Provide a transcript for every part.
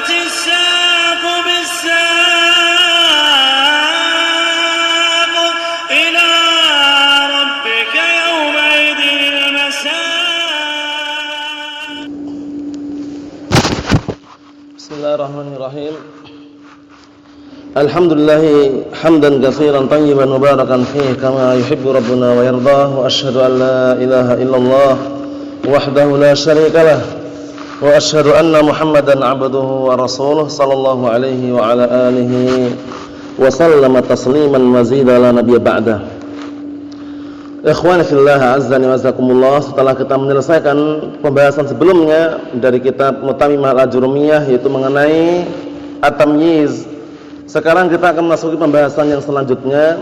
والتفت الساق بالساق إلى ربك يومئذ المساق. بسم الله الرحمن الرحيم. Alhamdulillah hamdan katsiran tayyiban mubarakan fihi kama yuhibbu rabbuna wa yardah, wa asyhadu an la ilaha illallah wahdahu la syarikalah, wa asyhadu anna Muhammadan 'abduhu wa rasuluh sallallahu alaihi wa ala alihi wa sallama tasliman mazida la nabiyya ba'dah. Ikhwani fillah azzani wa jazakumullah, setelah kita menyelesaikan pembahasan sebelumnya dari kitab Mutamimah al-Ajurumiyah yaitu mengenai at-tamyiz, sekarang kita akan memasuki pembahasan yang selanjutnya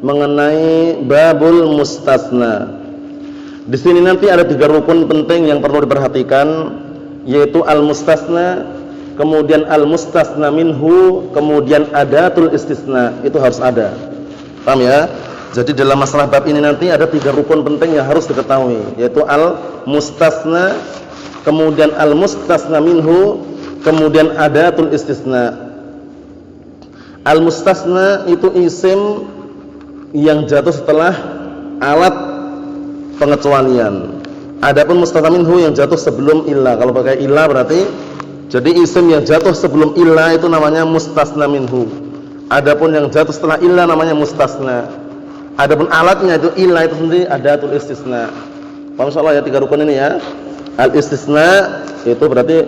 mengenai babul mustasna. Di sini nanti ada 3 rukun penting yang perlu diperhatikan, yaitu al-mustasna, kemudian al-mustasna minhu, kemudian adatul istisna. Itu harus ada. Paham ya? Jadi dalam masalah bab ini nanti ada 3 rukun penting yang harus diketahui, yaitu al-mustasna, kemudian al-mustasna minhu, kemudian adatul istisna. Al-mustasna itu isim yang jatuh setelah alat pengecualian. Adapun mustasna minhu yang jatuh sebelum illah. Kalau pakai illah berarti jadi isim yang jatuh sebelum illah itu namanya mustasna minhu. Adapun yang jatuh setelah illah namanya mustasna. Adapun alatnya itu illah itu sendiri adatul istisna. Paham insyaallah ya 3 rukun ini ya. Al-istisna itu berarti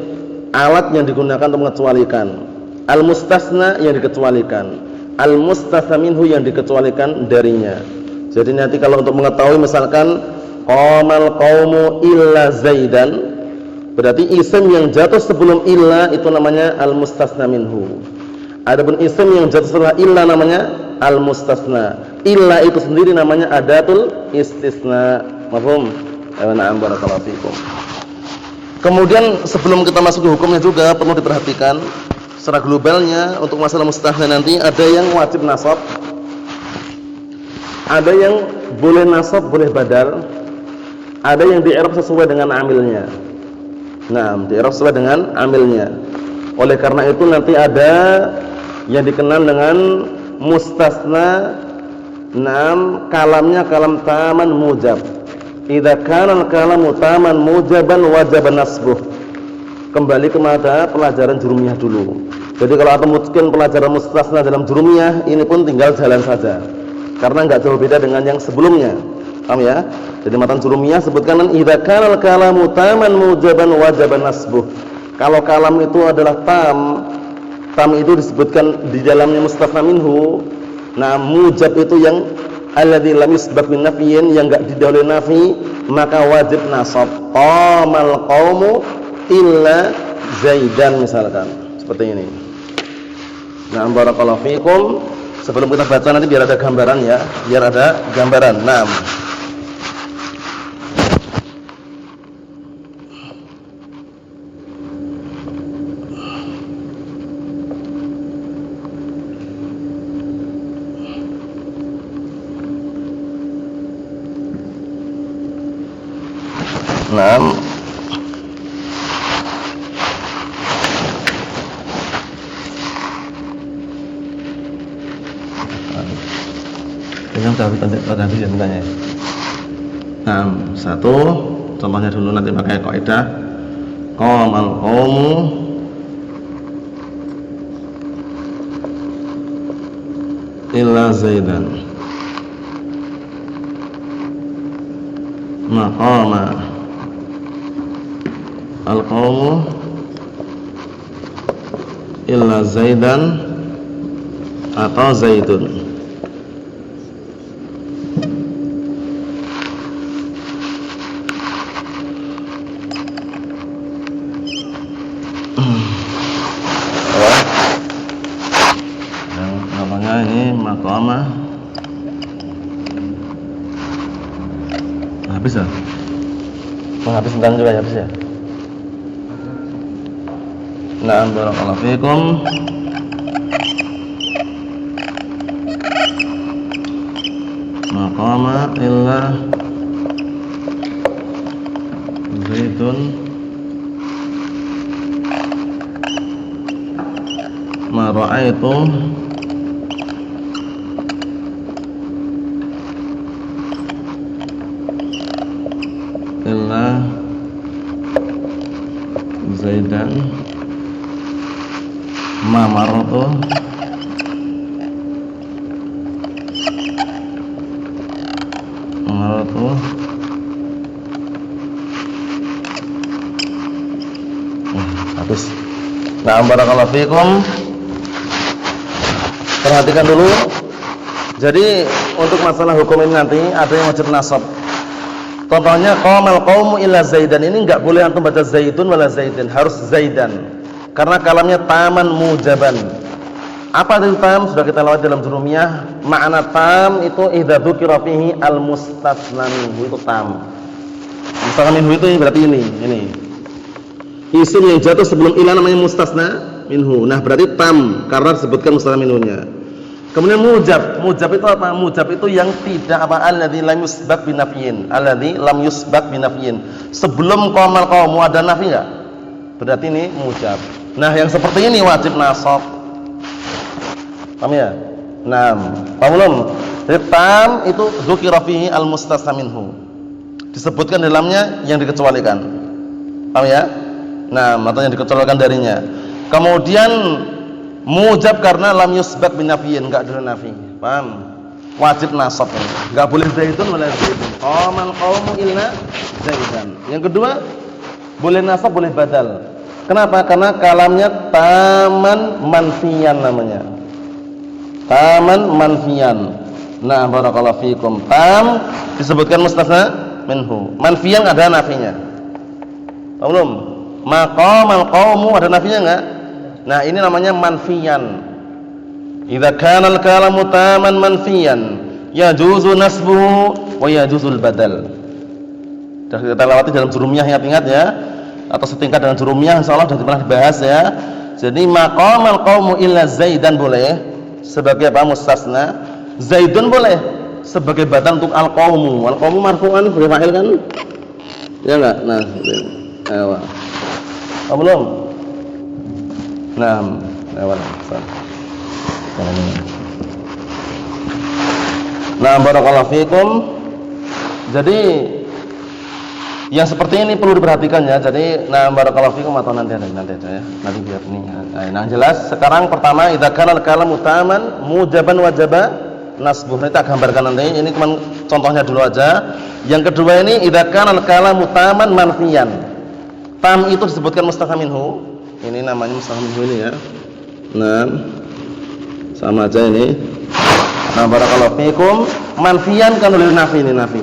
alat yang digunakan untuk mengecualikan. Al-mustasna yang dikecualikan, al-mustasna minhu yang dikecualikan darinya. Jadi nanti kalau untuk mengetahui misalkan qamal qaumu illa zaidan, berarti isim yang jatuh sebelum illa itu namanya al-mustasna minhu. Adapun isim yang jatuh setelah illa namanya al-mustasna. Illa itu sendiri namanya adatul istisna. Mafhum? Na'am, barakallahu fikum. Kemudian sebelum kita masuk ke hukumnya juga perlu diperhatikan secara globalnya untuk masalah mustasna nanti ada yang wajib nasab, ada yang boleh nasab, boleh badal, ada yang di-i'rab sesuai dengan amilnya. Nah, di-i'rab sesuai dengan amilnya. Oleh karena itu nanti ada yang dikenal dengan mustasna. Naam, kalamnya kalam taman mujab. Idza kana al-kalamu taman mujaban wajib nasbuh. Kembali kepada pelajaran jurumiyah dulu. Jadi kalau atau mungkin pelajaran mustasna dalam jurumiyah ini pun tinggal jalan saja, karena enggak jauh beda dengan yang sebelumnya. Paham ya? Jadi matan jurumiyah sebutkan idza kana al-kalamu taman mujaban wajib nasbuh. Kalau kalam itu adalah tam itu disebutkan di dalamnya mustasna minhu. Nah, mujab itu yang alladzi lam yusbaq min nafyin, yang enggak didahului nafi, maka wajib nasab. Qamal qaumu illa zaidan misalkan seperti ini. Nah, barakallahu fikum. Sebelum kita baca nanti biar ada gambaran ya, biar ada gambaran. Naam. Naam. Yang sudah habis ya mintanya. Nah, satu contohnya dulu nanti pakai kaidah qamal qaumu illa zaidan maqama al-qaumu illa zaidan atau zaidun. Maqamah habis ya? Habis tentang juga ya, habis ya? Na'am, barakallahu fikum. Maqama illa zaitun ra'aitu illa Zaidan ma maratu habis. Nah, barakallahu fikum. Perhatikan dulu. Jadi untuk masalah hukum ini nanti ada yang wajib nasab. Contohnya qamal qaumu illa Zaidan, ini enggak boleh antum baca Zaidun wala Zaidin, harus Zaidan. Karena kalamnya taman mujaban. Apa itu tam? Sudah kita lewat dalam jurumiyah. Makna tam itu idza dzukira fihi al-mustasna minhu, itu tam. Mustasna minhu itu berarti ini. Isim yang jatuh sebelum ilah namanya mustasna minhu. Nah, berarti tam karena disebutkan mustasna minhunya. Kemudian mujab itu apa? Mujab itu yang tidak apa? Alladzi lam yusbaq binafyin. Alladzi lam yusbaq binafyin. Sebelum qamal qaumu ada nafi enggak? Berarti ini mujab. Nah, yang seperti ini wajib nasab. Paham ya? Nah, paham belum? Jadi tam itu dzukira fihi al-mustasna minhu. Disebutkan dalamnya yang dikecualikan. Paham ya? Nah, atau yang dikecualikan darinya. Kemudian mujab karena lam yusbaq binafyin, enggak ada nafi. Paham? Wajib nasab ini. Enggak boleh Zaidun wala Zaidun. Qamal qaumu illa Zaidan. Yang kedua, boleh nasab, boleh badal. Kenapa? Karena kalamnya taman manfiyan namanya. Taman manfiyan. Nah, barakallahu fikum. Tam disebutkan mustasna minhu. Manfiyan ada nafinya. Paham belum? Maqamal qaumu ada nafinya enggak? Nah, ini namanya manfiyan. Idza kana al-kalamu taman manfiyan, yajuzu nasbuhu wa yajuzul badal. Sudah kita lewati dalam jurumiyah, ingat-ingat ya. Atau setingkat dengan jurumiyah insyaallah sudah pernah dibahas ya. Jadi maqamal qaumu illa Zaidan boleh sebagai apa? Mustasna. Zaidun boleh sebagai badal untuk al-qaumu. Al-qaumu marfu'an sebagai fa'il kan? Ya enggak? Nah, ayo. Oh, belum? Nah, lewat. Nah, barakallahu fikum. Jadi yang seperti ini perlu diperhatikan ya. Jadi, nah, barakallahu fikum atau nanti aja ya. Nanti biar ini. Nah, jelas. Sekarang pertama, idza kana al-kalamu taman mujaban wajaba nasbuh. Kita gambarkan nanti. Ini cuma contohnya dulu aja. Yang kedua ini idza kana al-kalamu taman manfiyan. Tam itu disebutkan mustasna minhu. Ini namanya mustasna minhu ini ya. Nah, sama aja ini. Nah, barakallahu fikum. Manfiyan kan oleh nafi, ini nafi.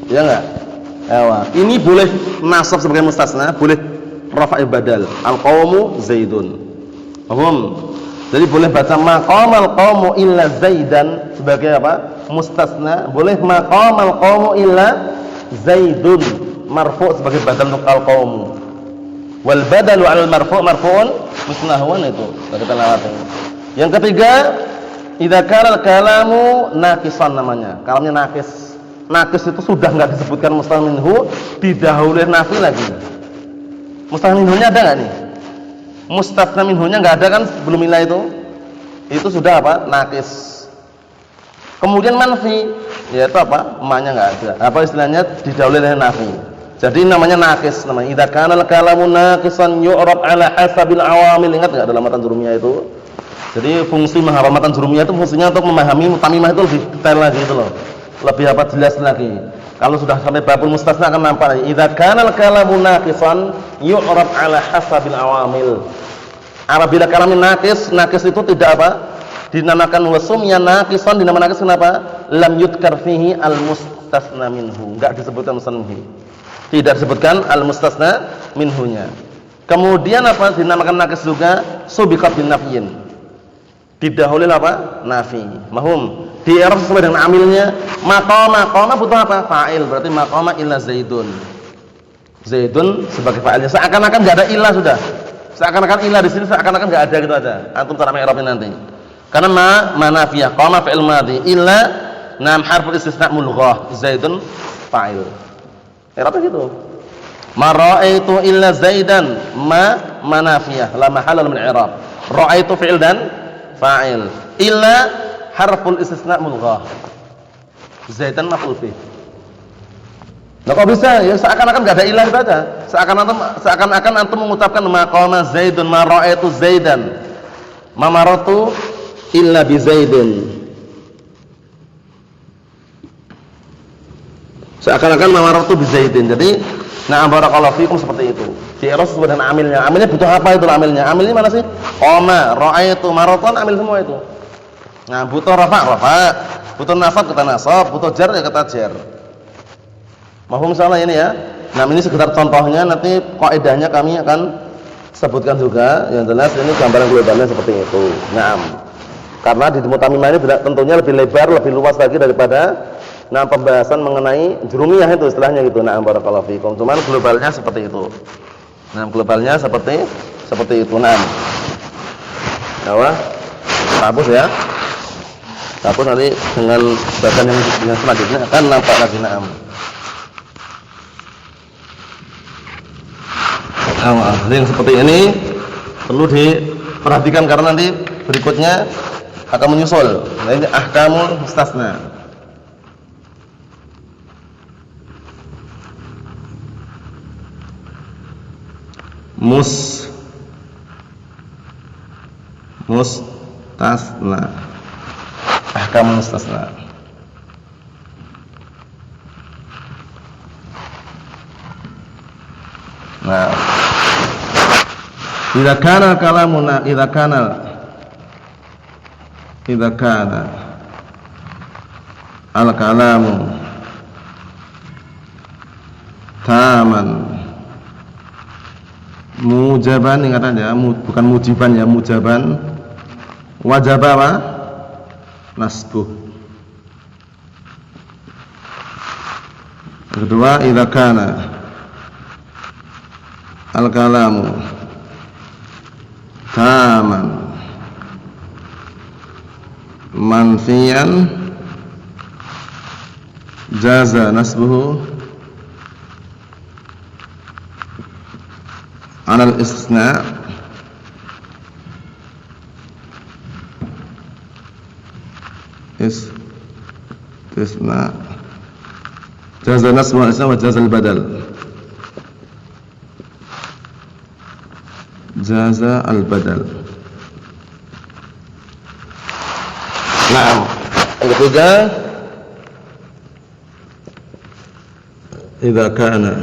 Ya enggak? Ewa. Ini boleh nasab sebagai mustasna, boleh rafa' badal. Al-qaumu Zaidun. Paham? Jadi boleh baca maqamal qaumu illa Zaidan sebagai apa? Mustasna. Boleh maqamal qaumu illa Zaidun marfu' sebagai badal untuk al-qaumu. Wal badalu 'alal marfu' marfu'un musnahwan, itu kita lewati. Yang ketiga, idza kana al-kalamu naqisan namanya. Kalamnya naqis. Naqis itu sudah enggak disebutkan mustasna minhu, didahului nafi lagi. Mustasna minhunya ada enggak nih? Mustasna minhunya enggak ada kan sebelum ilah itu? Itu sudah apa? Naqis. Kemudian manfi, yaitu apa? Ma-nya enggak ada. Apa istilahnya? Didahului oleh nafi. Jadi namanya naqis namanya. Idza kana al-kalamu naqisan yu'rab 'ala hasabil awamil. Ingat enggak dalam matan jurumiyah itu? Jadi fungsi menghafal matan jurumiyah itu fungsinya untuk memahami mutamimah itu lebih detail lagi gitu loh. Lebih apa? Jelas lagi. Kalau sudah sampai babul mustasna akan nampak. Idza kana al-kalamu naqisan yu'rab 'ala hasabil awamil. Apabila kalamnya naqis itu tidak apa? Dinamakan wasumya naqisan, dinamakan naqis kenapa? Lam yudkar fihi al-mustasna minhu. Enggak disebutkan mustasna minhu. Tidak disebutkan al-mustasna minhunya. Kemudian apa? Dinamakan naqis juga subiqat bin nafyin. Didahului apa? Nafi. Mahum. Di i'rab sesuai dengan amilnya. Maqama butuh apa? Fa'il. Berarti maqama illa Zaidun. Zaidun sebagai fa'ilnya. Seakan-akan enggak ada illah sudah. Seakan-akan illah di sini seakan-akan enggak ada gitu aja. Antum cara i'rabnya nanti. Karena ma nafiyah, qama fi'il madhi, illa nam harful istisna mulghah. Zaidun fa'il. I'rabnya gitu. Ma ra'aitu illa Zaidan, ma manafiyah, la mahalla min i'rab. Ra'aitu fi'il dan fa'il. Illa harful istisna mulghah. Zaidan maf'ul bih. Nah, kok bisa? Ya seakan-akan enggak ada ilah saja. Seakan-akan antum mengucapkan maqama Zaidun, ma ra'aitu Zaidan. Ma maratu illa bi Zaidin. Seakan-akan ma maratu bi Zaidin. Jadi, na'am barakallahu fikum seperti itu. Di i'rab sesuai dengan amilnya. Amilnya butuh apa itu amilnya? Amilnya mana sih? Qama, ra'aitu, maratan amil semua itu. Nah, butuh rafa, butuh nasab kata nasab, butuh jar ya kata jar. Mahfum salah ini ya. Nah, ini sekedar contohnya, nanti kaidahnya kami akan sebutkan juga. Yang jelas ini gambaran globalnya seperti itu. Naam. Karena di mutamimah ini tentunya lebih lebar, lebih luas lagi daripada pembahasan mengenai jurumiyah itu istilahnya gitu. Naam barakallahu fikum. Cuman globalnya seperti itu. Nah, globalnya seperti itu. Naam. Nah, hapus ya. Hapus nanti dengan bahasan yang selanjutnya akan nampak lagi. Naam. Yang seperti ini perlu diperhatikan karena nanti berikutnya akan menyusul. Nah, ini ahkamul mustasna. Mustasna. Ahkamul mustasna. Nah, idza kana al-kalamu taman mujaban, ingat aja bukan mujiban ya, mujaban wajib apa? Nasbuh. Kedua, idza kana al-kalamu taman manfiyan jaza nasbuhu alal istisna jaza nasbuhu al istisna wa jaza al badal. Jaza al-badal. Naam. Yang ketiga, idza kana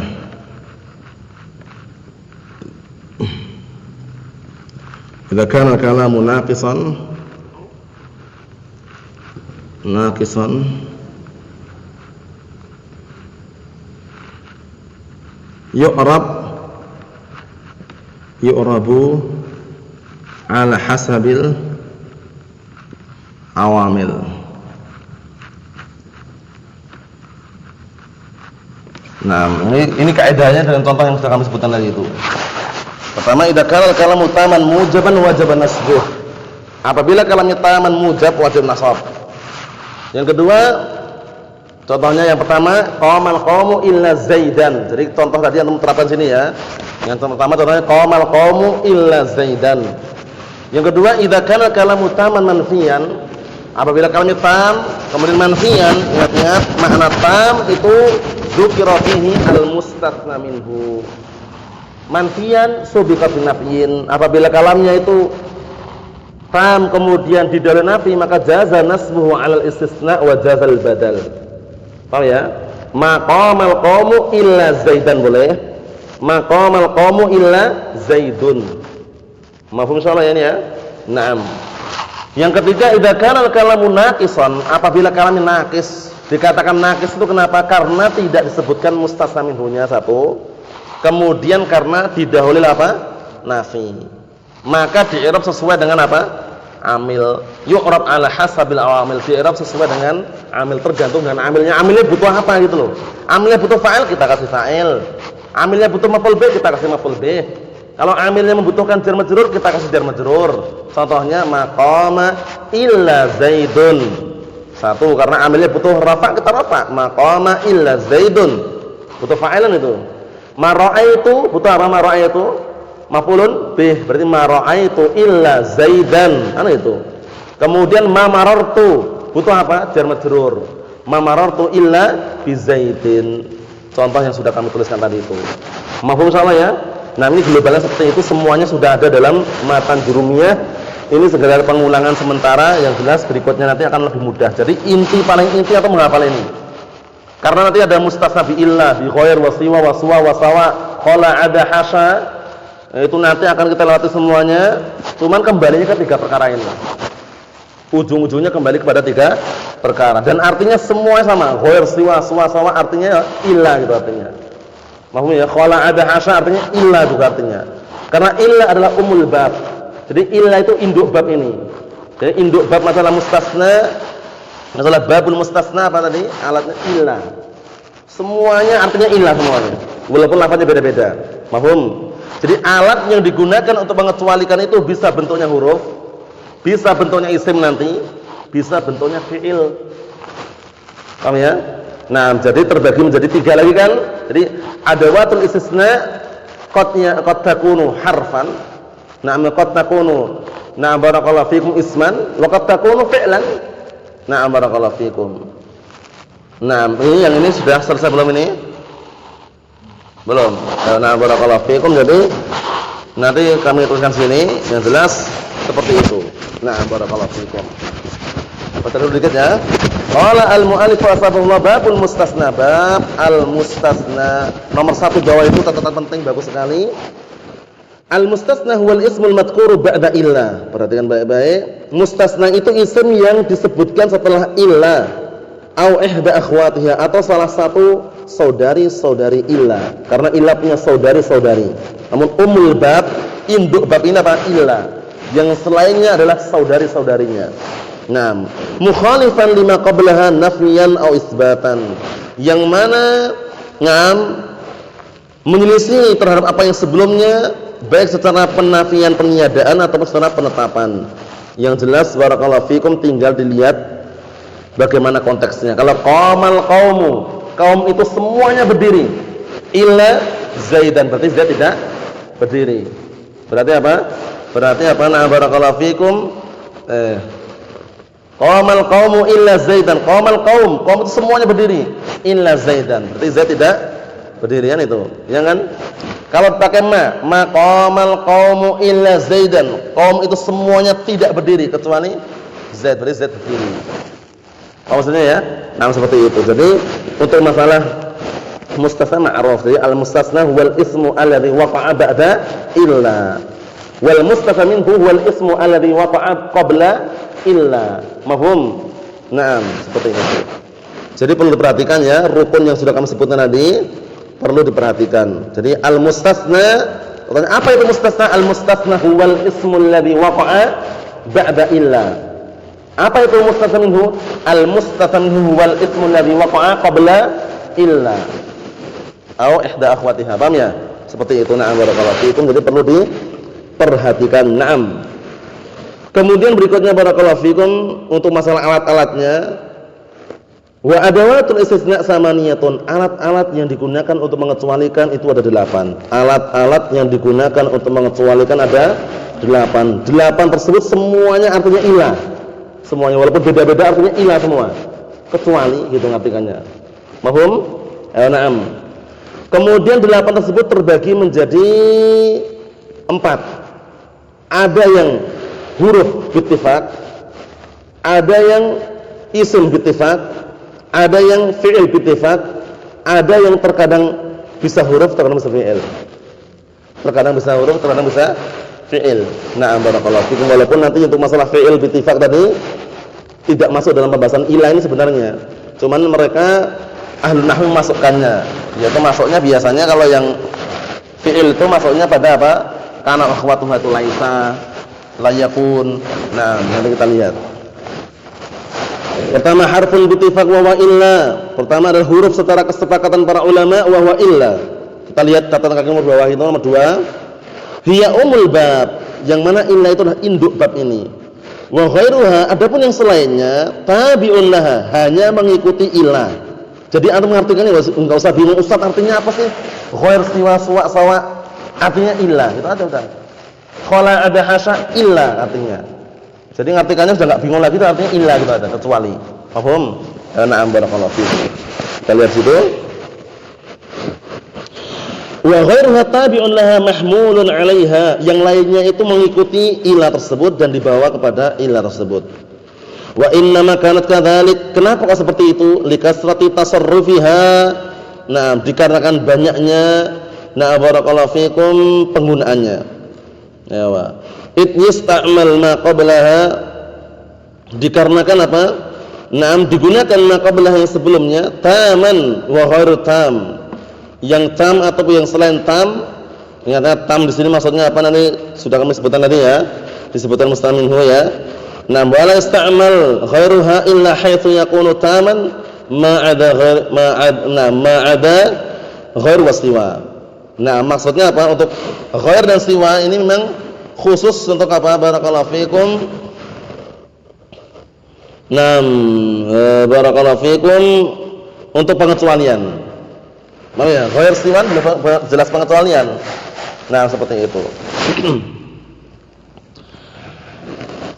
al-kalamu naqisan yu'rabu ala hasabil awamil. Nah, ini kaidahnya dengan contoh yang sudah kami sebutkan tadi itu. Pertama, idza kana al-kalamu taman mujaban wajiban nasbuh. Apabila kalamnya taman mujab wajib nasab. Yang kedua, contohnya yang pertama, qamal qaumu illa Zaidan. Jadi contoh tadi yang terapkan sini ya. Yang pertama contohnya qamal qaumu illa Zaidan. Yang kedua, idza kana kalamu taman manfiyan, apabila kalamnya tam kemudian manfiyan, ingat-ingat makna tam itu dzukira fihi al-mustatsna minhu. Manfiyan subiqa binafyin, apabila kalamnya itu tam kemudian didalil nafi maka jaza nasbuhu 'alal istisna wa jaza al-badal. Paham ya? Maqamal qaumu illa Zaidan boleh. Maqamal qaumu illa Zaidun. Mafhum insyaallah ya ini ya. Naam. Yang ketiga, idza kana al-kalamu naqisan, apabila kalamnya naqis. Dikatakan naqis itu kenapa? Karena tidak disebutkan mustasna minhunya satu. Kemudian karena didahului apa? Nafi. Maka di-i'rab sesuai dengan apa? Amil. Yu'rab ala hasabil awamil. Di-i'rab sesuai dengan amil, tergantung dengan amilnya. Amilnya butuh apa gitu loh. Amilnya butuh fa'il, kita kasih fa'il. Amilnya butuh maf'ul bih, kita kasih maf'ul bih. Kalau amilnya membutuhkan jar majrur, kita kasih jar majrur. Contohnya maqama illa Zaidun. Satu, karena amilnya butuh rafa, kita rafa. Maqama illa Zaidun. Butuh fa'ilan itu. Ma ra'aitu butuh apa ma ra'aitu? Maf'ulun bih, berarti ma ra'aitu illa Zaidan. Anu itu. Kemudian ma marartu butuh apa? Jar majrur. Ma marartu illa bi Zaidin. Contoh yang sudah kami tuliskan tadi itu. Mafhum salah ya? Nah, ini globalnya seperti itu, semuanya sudah ada dalam matan jurumiyah. Ini sekedar pengulangan sementara, yang jelas berikutnya nanti akan lebih mudah. Jadi inti paling inti atau menghafal ini. Karena nanti ada mustasna bi illa, bi ghair, wa siwa, wa suwa, wa sawa, qala, ada, hasya. Itu nanti akan kita lewati semuanya. Cuman kembalinya ke 3 perkara ini. Ujung-ujungnya kembali kepada 3 perkara. Dan artinya semuanya sama. Ghair, siwa, suwa, sawa artinya illa gitu artinya. Mahum ya, qala, ada, hasya artinya illa juga artinya. Karena illa adalah umul bab. Jadi illa itu induk bab ini. Jadi induk bab masalah mustasna, masalah babul mustasna apa tadi? Alatnya illa. Semuanya artinya illa semuanya. Walaupun lafaznya beda-beda. Mahum. Jadi alat yang digunakan untuk mengecualikan itu bisa bentuknya huruf, bisa bentuknya isim nanti, bisa bentuknya fi'il. Paham ya? Nah, jadi terbagi menjadi 3 lagi kan? Jadi adawatul istisna qad takunu harfan. Na'am qad takunu. Na'am barakallahu fikum isman wa qad takunu fi'lan. Na'am barakallahu fikum. Na'am, ini yang ini sudah selesai belum ini? Belum. Na'am barakallahu fikum. Jadi nanti kami tuliskan sini yang jelas seperti itu. Na'am barakallahu fikum. Baca dulu dikit ya. Qala al-mu'allif rahimahullah babul mustasna, bab al-mustasna. Nomor 1 bawah itu catatan penting bagus sekali. Al-mustasna huwal ismul madhkuru ba'da illa. Perhatikan baik-baik. Mustasna itu isim yang disebutkan setelah illa au ihda akhwatiha, atau salah satu saudari-saudari illa. Karena illa punya saudari-saudari. Namun umul bab, induk bab ini apa? Illa. Yang selainnya adalah saudari-saudarinya. Nah, mukhalifan lima qablaha nafyan au isbatan. Yang mana menyelisih terhadap apa yang sebelumnya, baik secara penafian peniadaan ataupun secara penetapan. Yang jelas barakallahu fikum tinggal dilihat bagaimana konteksnya. Kalau qamal qaumu, kaum itu semuanya berdiri, illa Zaidan, berarti Zaid tidak berdiri. Berarti apa? Berarti apa? Nah, barakallahu fikum qamal qaumu illa Zaidan. Qamal qaum itu semuanya berdiri, illa Zaidan. Berarti Zaid tidak berdirian itu, ya kan? Kalau pakai ma qamal qaumu illa Zaidan, kaum itu semuanya tidak berdiri kecuali Zaid, berarti Zaid berdiri. Maksudnya ya? Nah, seperti itu. Jadi untuk masalah mustasna ma'ruf, jadi al-mustasna huwal ismu alladhi waqa'a ba'da illa, wal mustasna minhu huwal ismu alladhi waqa'a qabla illa. Mafhum? Naam, seperti itu. Jadi perlu diperhatikan ya, rukun yang sudah kami sebutkan tadi perlu diperhatikan. Jadi al-mustasna, apa itu mustasna? Al-mustasna huwal ismul ladzi waqa'a ba'da illa. Apa itu mustasna minhu? Al-mustasna minhu huwal ismul ladzi waqa'a qabla illa au ihda akhwatiha. Paham ya? Seperti itu. Na'am barakallahu fikum. Jadi perlu diperhatikan. Na'am. Kemudian berikutnya barakallahu fikum untuk masalah alat-alatnya. Wa adawatul istisna samaniyatun, alat-alat yang digunakan untuk mengecualikan itu ada 8. Alat-alat yang digunakan untuk mengecualikan ada 8. 8 tersebut semuanya artinya ilah. Semuanya walaupun beda-beda artinya ilah semua. Kecuali gitu ngartikannya. Mahum? Na'am. Kemudian 8 tersebut terbagi menjadi 4. Ada yang huruf bittifaq, ada yang isim bittifaq, ada yang fi'il bittifaq, ada yang terkadang bisa huruf, terkadang bisa fi'il. Terkadang bisa huruf, terkadang bisa fi'il. Na'am barakallahu fikum. Walaupun nanti untuk masalah fi'il bittifaq tadi tidak masuk dalam pembahasan ilah ini sebenarnya. Cuman mereka ahlun nahwu memasukkannya. Yaitu masuknya biasanya kalau yang fi'il itu masuknya pada apa? Kana akhwatuha itu laisa, layakun. Nah, nanti kita lihat. Pertama harfun bittifaq wa illa. Pertama adalah huruf secara kesepakatan para ulama wa illa. Kita lihat catatan kaki nomor bawah itu nomor 2. Hiya umul bab, yang mana illa itu adalah induk bab ini. Wa ghairuha, adapun yang selainnya tabi'un laha, hanya mengikuti illa. Jadi antum mengartikannya enggak usah bingung, Ustaz artinya apa sih? Ghair, siwa, suwa, sawa. Artinya illa, gitu aja udah. Khala, ada, hasya, illa artinya. Jadi ngartikannya sudah enggak bingung lagi, itu artinya illa gitu aja, kecuali. Paham? Na'am, barakallahu fiik. Kita lihat situ. Wa ghairuha tabi'un laha mahmulun 'alaiha, yang lainnya itu mengikuti illa tersebut dan dibawa kepada illa tersebut. Wa inna ma kanat kadzalik, kenapa kok seperti itu? Likasrati tasarrufiha, nah dikarenakan banyaknya, nah barakallahu fikum, penggunaannya. Ya wa it yasta'mal ma qablaha, dikarenakan apa? Nah digunakan ma qablaha yang sebelumnya, taman wa ghairu tam, yang tam ataupun yang selain tam. Ingat tam di sini maksudnya apa, nanti sudah kami sebutkan tadi ya, disebutkan mustaminhu ya. Nah, wala ista'mal ghairuha illa haitsu yakunu taman ma'ada ghair wasiwa. Nah, maksudnya apa? Untuk ghair dan siwa ini memang khusus untuk apa? Barakallahu fikum. Barakallahu fikum, untuk pengecualian. Mau ya, ghair siwan jelas pengecualian. Nah, seperti itu.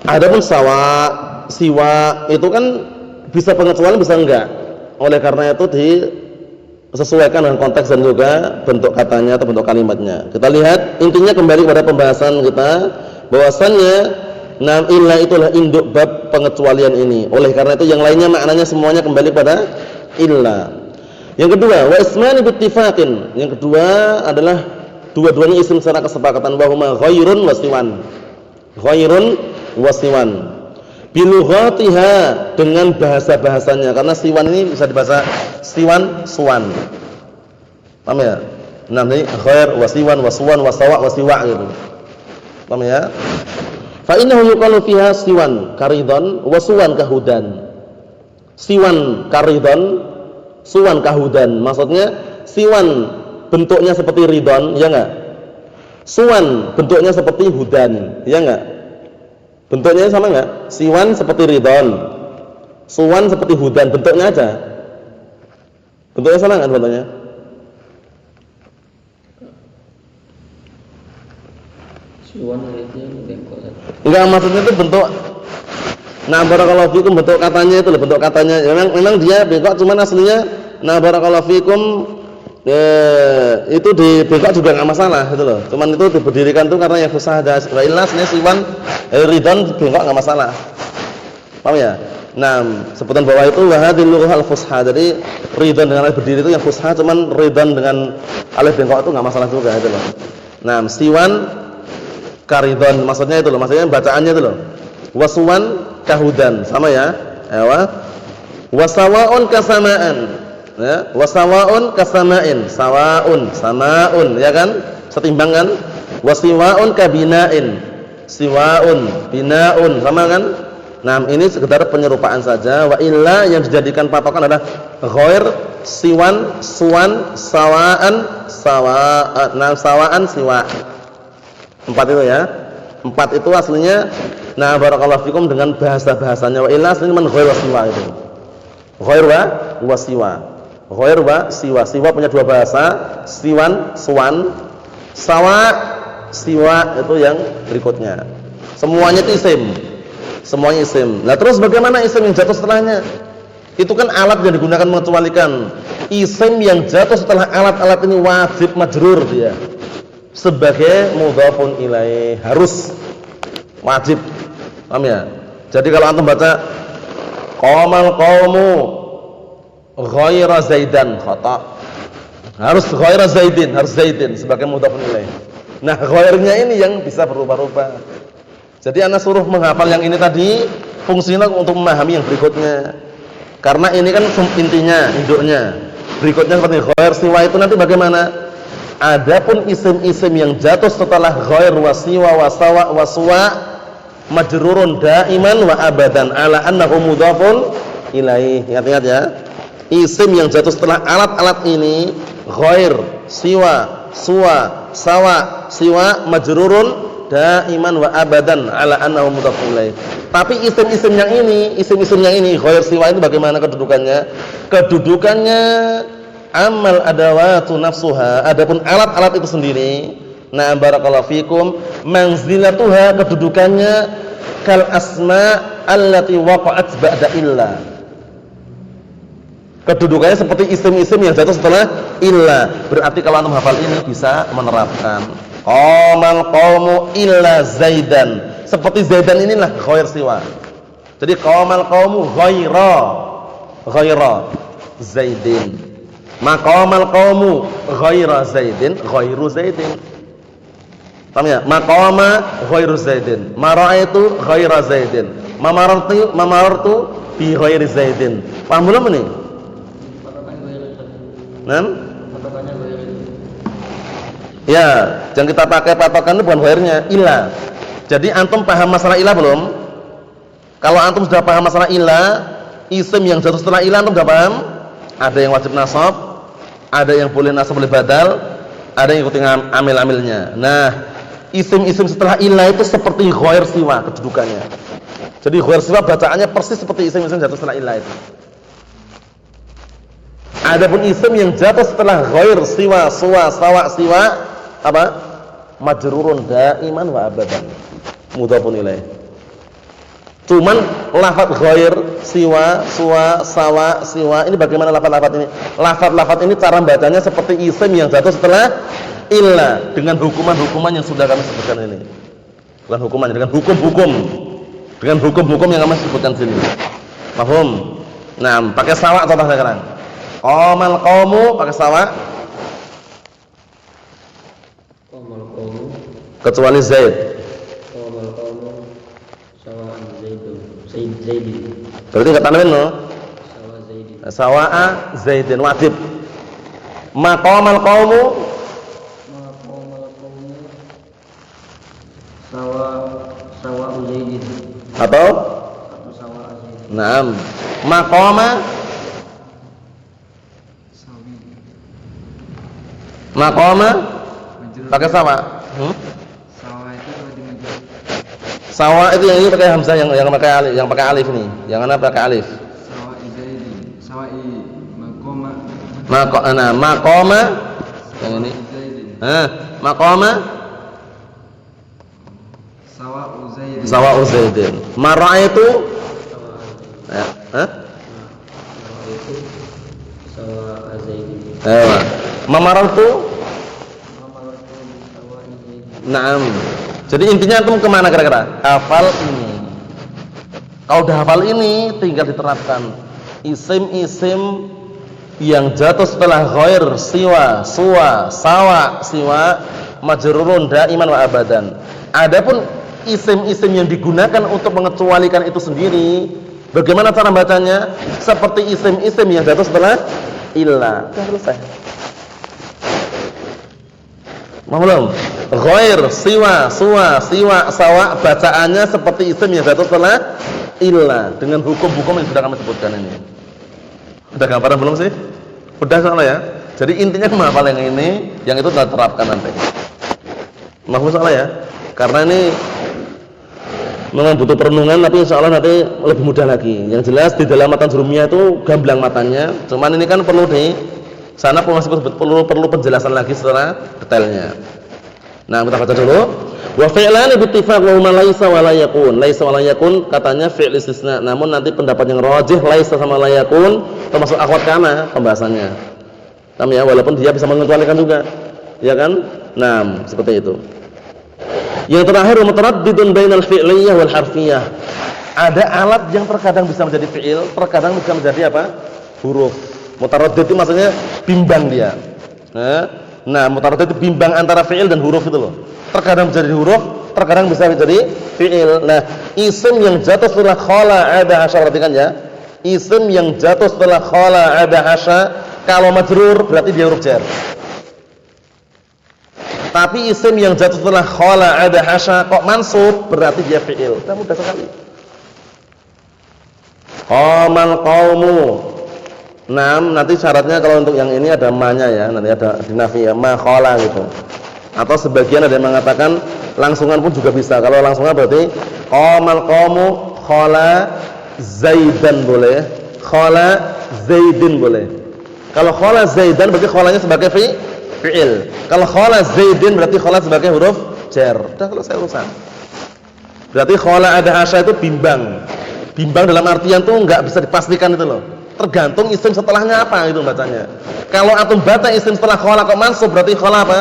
Adapun sawa, siwa itu kan bisa pengecualian bisa enggak. Oleh karena itu disesuaikan dengan konteks dan juga bentuk katanya atau bentuk kalimatnya. Kita lihat intinya kembali pada pembahasan kita, bahwasannya nam illa itulah induk bab pengecualian ini. Oleh karena itu yang lainnya maknanya semuanya kembali pada illa. Yang kedua, wa ismani bittifaqin. Yang kedua adalah dua-duanya isim secara kesepakatan, wa huma ghairun wa siwan. Ghairun wasiwan bilughatiha, dengan bahasa-bahasanya, karena siwan ini bisa dibaca siwan, suwan. Paham ya? Nah, ini ghair, wasiwan, wasuwan, wasawa, wasiwa gitu. Paham ya? Fa innahu yuqalu fiha siwan karidon wasuwan kahudan. Siwan karidon, suwan kahudan. Maksudnya siwan bentuknya seperti ridon, ya enggak? Suwan bentuknya seperti hudan, ya enggak? Bentuknya sama enggak? Siwan seperti ridon, suwan seperti hudan, bentuknya aja. Bentuknya sama enggak bentuknya? Siwan itu bengkok. Enggak, maksudnya itu bentuk. Nah, barakallahu fikum, bentuk katanya itu loh, bentuk katanya. Memang dia bengkok, cuman aslinya nah barakallahu fikum itu di bengkok juga enggak masalah gitu loh. Cuman itu diberdirikan tuh karena yang susah ada. Wa illasnya siwan ridon bengkok enggak masalah. Paham ya? Nah, sebutan bawah itu wa hadhil lughal fusha. Jadi ridon dengan alif berdiri itu yang fusha, cuman ridon dengan alif bengkok itu enggak masalah juga gitu loh. Nah, siwan karidon maksudnya itu loh, maksudnya bacaannya itu loh. Wasuwan kahudan, sama ya. Ewa. Wasawaun kasamaan. Ya, wasawaun kasamain, sawaun, samaun, ya kan? Setimbang kan? Wasiwaun kabinain, siwaun, binaun, sama kan? Nah, ini sekedar penyerupaan saja. Wa illa yang dijadikan patokan adalah ghair, siwan, suwan, sawaan, sawaan, nah sawaan, siwa. 4 itu ya. 4 itu aslinya nah barakallahu fikum dengan bahasa-bahasanya. Wa illa aslinya man ghair wa siwa itu. Ghair wa siwa. Ghair wa siwa. Siwa punya dua bahasa, siwan, suwan. Sawa, siwa itu yang berikutnya. Semuanya itu isim. Semuanya isim. Nah, terus bagaimana isim yang jatuh setelahnya? Itu kan alat yang digunakan mengecualikan. Isim yang jatuh setelah alat-alat ini wajib majrur dia. Sebagai mudhafun ilaih, harus wajib. Paham ya? Jadi kalau antum baca qamal qaumu ghaira zaidan, khata. Harus ghaira zaidin, harus zaidin sebagai mudhafun ilaih. Nah, ghairnya ini yang bisa berubah-ubah. Jadi ana suruh menghafal yang ini tadi fungsinya untuk memahami yang berikutnya. Karena ini kan intinya, induknya. Berikutnya seperti ghair, siwa itu nanti bagaimana? Adapun isim-isim yang jatuh setelah ghair, wasiwa, wasawa, waswa majrurun daiman wa abadan ala annahu mudhafun ilaih. Ingat-ingat ya. Isim yang jatuh setelah alat-alat ini ghair, siwa, suwa, sawa, siwa majrurun daiman wa abadan ala annahu mudhaf ilaih. Tapi isim-isim yang ini ghair siwa itu bagaimana kedudukannya? Kedudukannya amal adawatu nafsuha, adapun alat-alat itu sendiri. Nah, barakallahu fikum, manzilatuha kedudukannya kal asma allati waqa'at ba'da illa. Kedudukannya seperti isim-isim yang jatuh setelah illa. Berarti kalau antum hafal ini bisa menerapkan qamal qaumu illa zaidan. Seperti zaidan inilah ghair siwa. Jadi qamal qaumu ghaira zaidin. Maqamal qaumu ghaira zaidin ghairu zaidin. Paham ya? Maqama ghairu zaidin. Mara'aitu ghaira zaidin. Mamartu bi ghairi zaidin. Paham belum ini? Ya, yang kita pakai patokan itu bukan ghairnya, illa. Jadi antum paham masalah illa belum? Kalau antum sudah paham masalah illa, isim yang jatuh setelah illa antum sudah paham? Ada yang wajib nasab, ada yang boleh nasab boleh badal, ada yang ikuti amil-amilnya. Nah, isim-isim setelah illa itu seperti ghair siwa kedudukannya. Jadi ghair siwa bacaannya persis seperti isim-isim jatuh setelah illa itu. Adapun isim yang jatuh setelah ghair siwa, suwa, sawa, siwa apa? Majrurun daiman wa abadan. Mudhafun ilaih. Cuman lafaz ghair, siwa, suwa, sawa, siwa ini bagaimana lafaz-lafaz ini? Lafaz-lafaz ini cara bacanya seperti isim yang jatuh setelah illa dengan hukuman-hukuman yang sudah kami sebutkan ini. Bukan hukuman, dengan hukum-hukum. Dengan hukum-hukum yang kami sebutkan sini. Paham? Nah, pakai sawa contoh sekarang. Qamal qaumu pakai sawa. Qamal qaumu Kecuali Zaid. qamal qaumu sawa'an zaidin. Berarti enggak tanwin no? Sawa zaidin. Sawa'a zaidin wajib. Maqamal qaumu Qamal qaumu sawa zaidin. atau Sawa zaidin. Naam. Maqama pakai sawa. Sawa itu yang ini pakai hamzah, yang pakai alif, yang pakai alif nih. Yang mana pakai alif? Maqama yang ini. Maqama sawa uzaidin. Mara'aitu ya, Sawa zaidin. Mamarartu. Naam. Jadi intinya antum kemana kira-kira? Hafal ini. Kalau udah hafal ini tinggal diterapkan isim-isim yang jatuh setelah ghair, siwa, suwa, sawa, siwa, majrurun daiman wa abadan. Adapun isim-isim yang digunakan untuk mengecualikan itu sendiri, bagaimana cara bacanya? Seperti isim-isim yang jatuh setelah illa. Sudah selesai. Belum? Ghair, siwa, suwa, siwa, sawa bacaannya seperti isim yang jatuh setelah illa dengan hukum-hukum yang sudah kami sebutkan ini. Udah gambaran belum sih? Udah soalnya ya. Jadi intinya menghafal yang ini, yang itu sudah terapkan nanti. Mahfuz soalnya ya. Karena ini memang butuh perenungan, tapi insya Allah nanti lebih mudah lagi. Yang jelas di dalam matan jurumiyah itu gamblang matanya. Cuman ini kan perlu di sana perlu penjelasan lagi secara detailnya. Nah, kita baca dulu. Wa fi'lan bi ittifaq wa huma laisa wa la yakun. Laisa wa la yakun katanya fi'il istisna. Namun nanti pendapat yang rajih laisa sama la yakun termasuk akhwat kana pembahasannya. Paham ya? Walaupun dia bisa mengecualikan juga. Ya kan? Nah, seperti itu. Yang terakhir mutaraddidun bainal fi'liyah wal harfiyah. Ada alat yang terkadang bisa menjadi fi'il, terkadang bisa menjadi apa? Huruf. Mutaraddid itu maksudnya bimbang dia. Nah, mutaraddid itu bimbang antara fi'il dan huruf itu loh. Terkadang menjadi huruf, terkadang bisa menjadi fi'il. Nah, isim yang jatuh setelah khala ada hasya, perhatikan ya. Isim yang jatuh setelah khala ada hasya, kalau majrur berarti dia huruf jar. Tapi isim yang jatuh setelah khala ada hasya kok mansub berarti dia fi'il. Sudah mudah sekali. Qamal qaumu. Nah, nanti syaratnya kalau untuk yang ini ada ma-nya ya, nanti ada di nafi ya, ma khala gitu. Atau sebagian ada yang mengatakan langsungan pun juga bisa. Kalau langsungan berarti qamal qaumu khala Zaidan boleh, khala Zaidin boleh. Kalau khala Zaidan berarti khalanya sebagai fi'il. Kalau khala Zaidin berarti khala sebagai huruf jar. Udah selesai urusan. Berarti khala ada asya itu bimbang. Bimbang dalam artian tuh enggak bisa dipastikan itu loh. Tergantung isim setelahnya apa itu bacanya. Kalau antum baca isim setelah khala kok mansub berarti khala apa?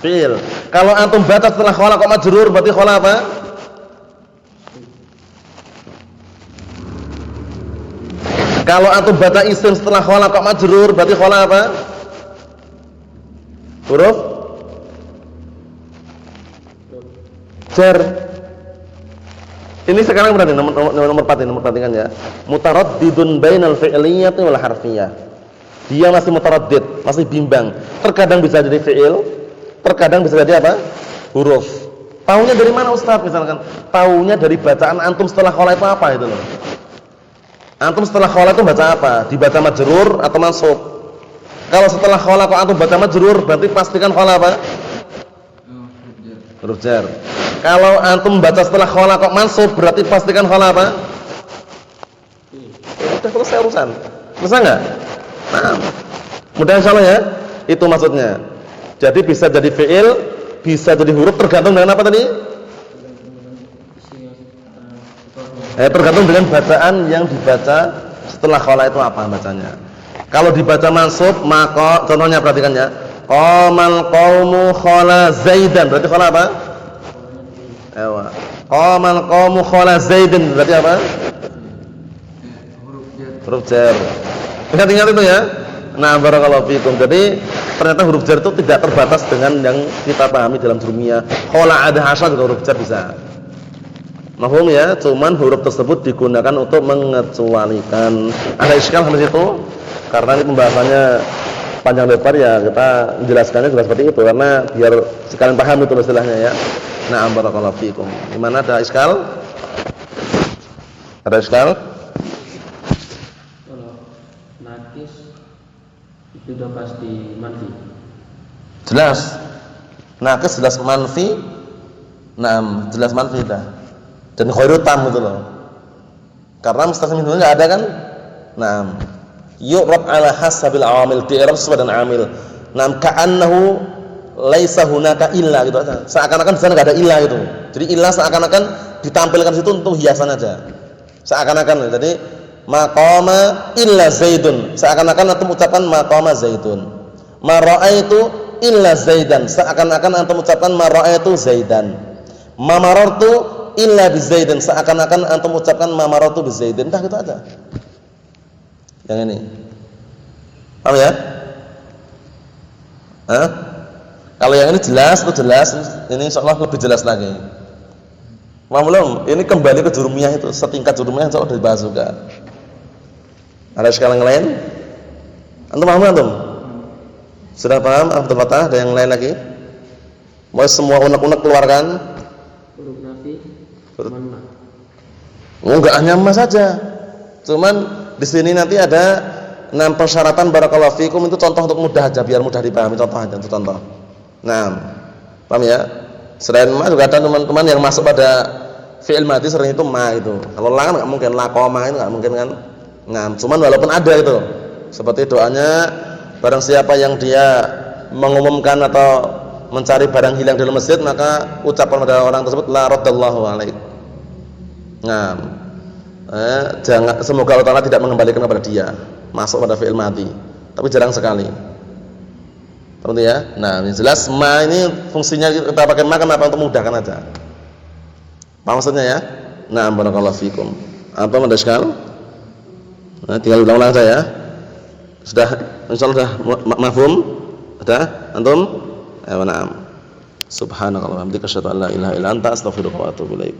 Fi'il. Kalau antum baca setelah khala kok majrur berarti khala apa? Kalau antum baca isim setelah khala kok majrur berarti khala apa? Huruf jar. Ini sekarang berarti nomor 4 ini, nomor perhatikan ya. Mutaraddidun bainal fi'liyyati wal harfiyyah. Dia masih mutaraddid, masih bimbang. Terkadang bisa jadi fi'il, terkadang bisa jadi apa? Huruf. Taunya dari mana Ustaz misalkan? Taunya dari bacaan antum setelah khala itu apa itu loh. Antum setelah khala itu baca apa? Dibaca majrur atau mansub? Kalau setelah khala kok antum baca majrur, berarti pastikan khala apa? Huruf jar. Kalau antum baca setelah khala kok mansub, berarti pastikan khala apa? Sudah selesai urusan. Selesai enggak? Nah, mudah insyaallah ya. Itu maksudnya. Jadi bisa jadi fi'il, bisa jadi huruf tergantung dengan apa tadi? Tergantung dengan bacaan yang dibaca setelah khala itu apa bacanya. Kalau dibaca mansub, maka contohnya perhatikan ya. Qamal qaumu khala Zaidan, berarti khala apa? Ewa. Qamal qaumu khala Zaidin, berarti apa? Huruf jar. Ingat-ingat itu ya. Nah, barakallahu fikum. Jadi ternyata huruf jar itu tidak terbatas dengan yang kita pahami dalam jurumiyah. Khala ada hasad juga huruf jar bisa. Mahfum ya, cuman huruf tersebut digunakan untuk mengecualikan. Ada iskal sampai situ? Karena ini pembahasannya panjang lebar ya, kita menjelaskannya juga seperti itu karena biar sekalian paham itu istilahnya ya. Nah, barakallahu fikum. Gimana, ada iskal? Ada iskal? Kalau nakis itu udah pasti manfi. Jelas. Nakis jelas manfi. Nah, jelas manfi dah. Dan khairu tam gitu loh. Karena mustasna minhu enggak ada kan? Nah, yu'rab ala hasabil awamil, di'rab sesuai dengan amil. Nah, ka'annahu laisa hunaka illa gitu aja. Seakan-akan di sana enggak ada illa gitu. Jadi illa seakan-akan ditampilkan situ untuk hiasan aja. Seakan-akan. Jadi maqama illa Zaidun. Seakan-akan antum ucapkan maqama Zaidun. Ma ra'aitu illa Zaidan. Seakan-akan antum ucapkan ma ra'aitu Zaidan. Ma marartu illa bi Zaidin. Seakan-akan antum ucapkan ma marartu bi Zaidin. Dah gitu aja. Yang ini. Paham ya? Hah? Kalau yang ini jelas, itu jelas. Ini insyaallah lebih jelas lagi. Paham belum? Ini kembali ke jurumiyah itu, setingkat jurumiyah insyaallah sudah dibahas juga. Ada sekali yang lain? Antum paham antum? Sudah paham? Abdul Fatah, ada yang lain lagi? Mau semua unek-unek keluarkan? Huruf nafi manna. Enggak hanya ma saja. Cuman di sini nanti ada 6 persyaratan barakallahu fikum, itu contoh untuk mudah aja biar mudah dipahami, contoh aja itu contoh. Nah, paham ya? Selain ma juga ada teman-teman yang masuk pada fi'il madhi sering itu ma itu. Kalau la kan enggak mungkin, la qoma itu enggak mungkin kan. Nah, cuman walaupun ada itu. Seperti doanya barang siapa yang dia mengumumkan atau mencari barang hilang dalam masjid, maka ucapan pada orang tersebut la raddallahu alaik. Nah, jangan, semoga Allah Ta'ala tidak mengembalikan kepada dia. Masuk pada fi'il madhi, tapi jarang sekali. Paham ya? Nah, ini jelas ma ini fungsinya kita pakai ma kenapa? Untuk mudahkan aja. Paham maksudnya ya? Nah, barakallahu fikum. Apa ada iskal? Nah, tinggal ulang-ulang saja ya. Sudah, insyaallah sudah mafhum? Sudah? Antum? Ayo, na'am. Subhanakallahumma wa bihamdika asyhadu an la ilaha illa anta astaghfiruka wa atubu ilaik.